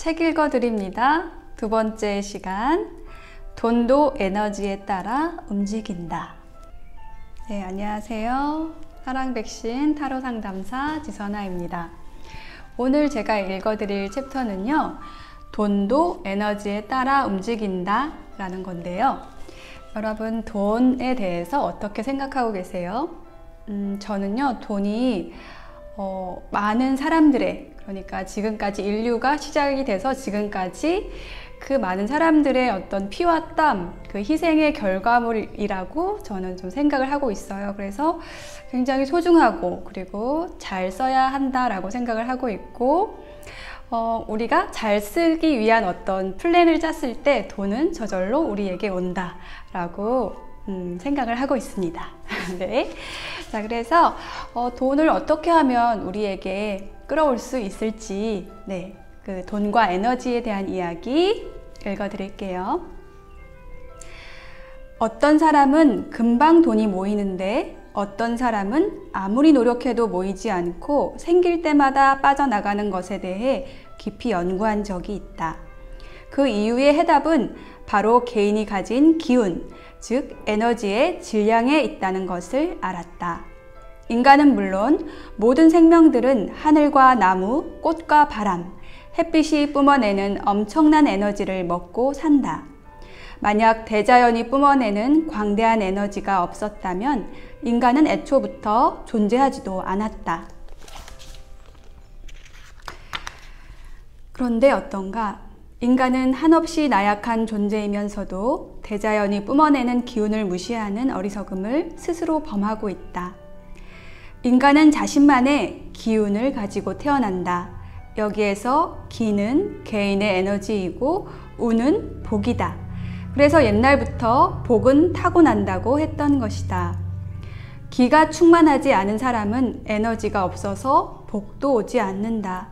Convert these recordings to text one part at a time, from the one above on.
책 읽어드립니다. 두 번째 시간, 돈도 에너지에 따라 움직인다. 네, 안녕하세요. 사랑백신 타로 상담사 지선아입니다. 오늘 제가 읽어드릴 챕터는요, 돈도 에너지에 따라 움직인다 라는 건데요. 여러분, 돈에 대해서 어떻게 생각하고 계세요? 저는요, 돈이 많은 사람들의, 그러니까 지금까지 인류가 시작이 돼서 지금까지 그 많은 사람들의 어떤 피와 땀, 그 희생의 결과물이라고 저는 좀 생각을 하고 있어요. 그래서 굉장히 소중하고 그리고 잘 써야 한다라고 생각을 하고 있고, 우리가 잘 쓰기 위한 어떤 플랜을 짰을 때 돈은 저절로 우리에게 온다라고 생각을 하고 있습니다. 네. 자, 그래서 돈을 어떻게 하면 우리에게 끌어올 수 있을지, 네, 그 돈과 에너지에 대한 이야기 읽어드릴게요. 어떤 사람은 금방 돈이 모이는데 어떤 사람은 아무리 노력해도 모이지 않고 생길 때마다 빠져나가는 것에 대해 깊이 연구한 적이 있다. 그 이유의 해답은 바로 개인이 가진 기운, 즉 에너지의 질량에 있다는 것을 알았다. 인간은 물론 모든 생명들은 하늘과 나무, 꽃과 바람, 햇빛이 뿜어내는 엄청난 에너지를 먹고 산다. 만약 대자연이 뿜어내는 광대한 에너지가 없었다면 인간은 애초부터 존재하지도 않았다. 그런데 어떤가? 인간은 한없이 나약한 존재이면서도 대자연이 뿜어내는 기운을 무시하는 어리석음을 스스로 범하고 있다. 인간은 자신만의 기운을 가지고 태어난다. 여기에서 기는 개인의 에너지이고 운은 복이다. 그래서 옛날부터 복은 타고난다고 했던 것이다. 기가 충만하지 않은 사람은 에너지가 없어서 복도 오지 않는다.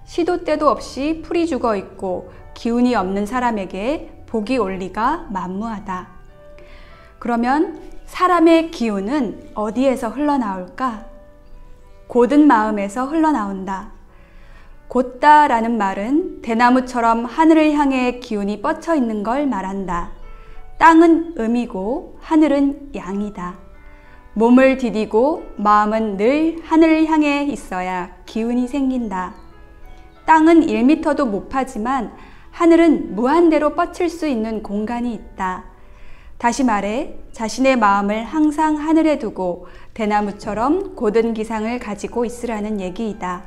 시도 때도 없이 풀이 죽어 있고 기운이 없는 사람에게 복이 올 리가 만무하다. 그러면 사람의 기운은 어디에서 흘러나올까? 곧은 마음에서 흘러나온다. 곧다라는 말은 대나무처럼 하늘을 향해 기운이 뻗쳐 있는 걸 말한다. 땅은 음이고 하늘은 양이다. 몸을 디디고 마음은 늘 하늘을 향해 있어야 기운이 생긴다. 땅은 1m도 못 파지만 하늘은 무한대로 뻗칠 수 있는 공간이 있다. 다시 말해 자신의 마음을 항상 하늘에 두고 대나무처럼 곧은 기상을 가지고 있으라는 얘기이다.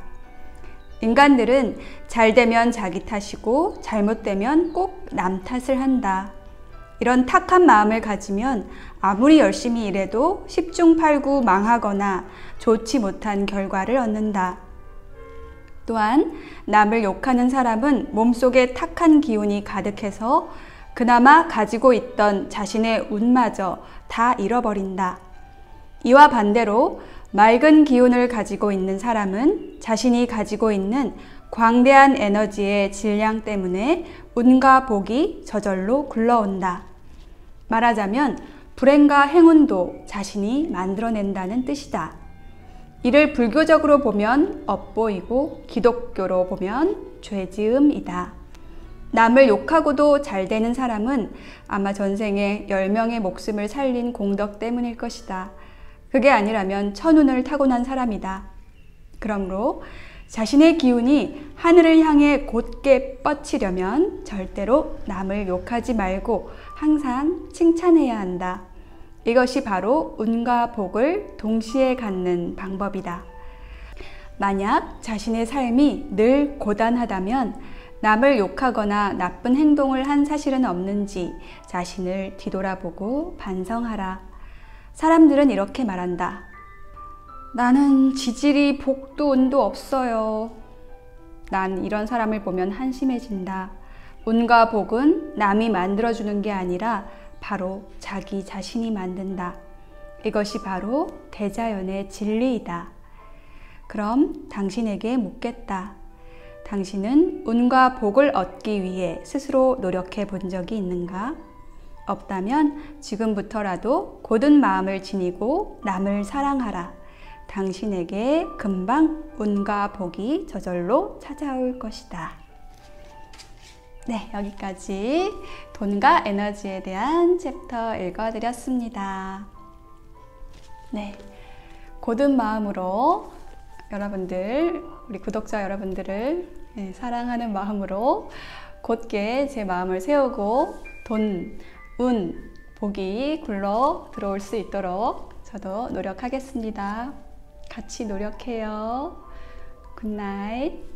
인간들은 잘 되면 자기 탓이고 잘못되면 꼭 남 탓을 한다. 이런 탁한 마음을 가지면 아무리 열심히 일해도 10중 8구 망하거나 좋지 못한 결과를 얻는다. 또한 남을 욕하는 사람은 몸속에 탁한 기운이 가득해서 그나마 가지고 있던 자신의 운마저 다 잃어버린다. 이와 반대로 맑은 기운을 가지고 있는 사람은 자신이 가지고 있는 광대한 에너지의 질량 때문에 운과 복이 저절로 굴러온다. 말하자면 불행과 행운도 자신이 만들어낸다는 뜻이다. 이를 불교적으로 보면 업보이고 기독교로 보면 죄지음이다. 남을 욕하고도 잘 되는 사람은 아마 전생에 10명의 목숨을 살린 공덕 때문일 것이다. 그게 아니라면 천운을 타고난 사람이다. 그러므로 자신의 기운이 하늘을 향해 곧게 뻗치려면 절대로 남을 욕하지 말고 항상 칭찬해야 한다. 이것이 바로 운과 복을 동시에 갖는 방법이다. 만약 자신의 삶이 늘 고단하다면 남을 욕하거나 나쁜 행동을 한 사실은 없는지 자신을 뒤돌아보고 반성하라. 사람들은 이렇게 말한다. 나는 지질이 복도 운도 없어요. 난 이런 사람을 보면 한심해진다. 운과 복은 남이 만들어주는 게 아니라 바로 자기 자신이 만든다. 이것이 바로 대자연의 진리이다. 그럼 당신에게 묻겠다. 당신은 운과 복을 얻기 위해 스스로 노력해 본 적이 있는가? 없다면 지금부터라도 곧은 마음을 지니고 남을 사랑하라. 당신에게 금방 운과 복이 저절로 찾아올 것이다. 네, 여기까지 돈과 에너지에 대한 챕터 읽어드렸습니다. 네, 고든 마음으로 여러분들, 우리 구독자 여러분들을 사랑하는 마음으로 곧게 제 마음을 세우고 돈, 운, 복이 굴러 들어올 수 있도록 저도 노력하겠습니다. 같이 노력해요. 굿나잇.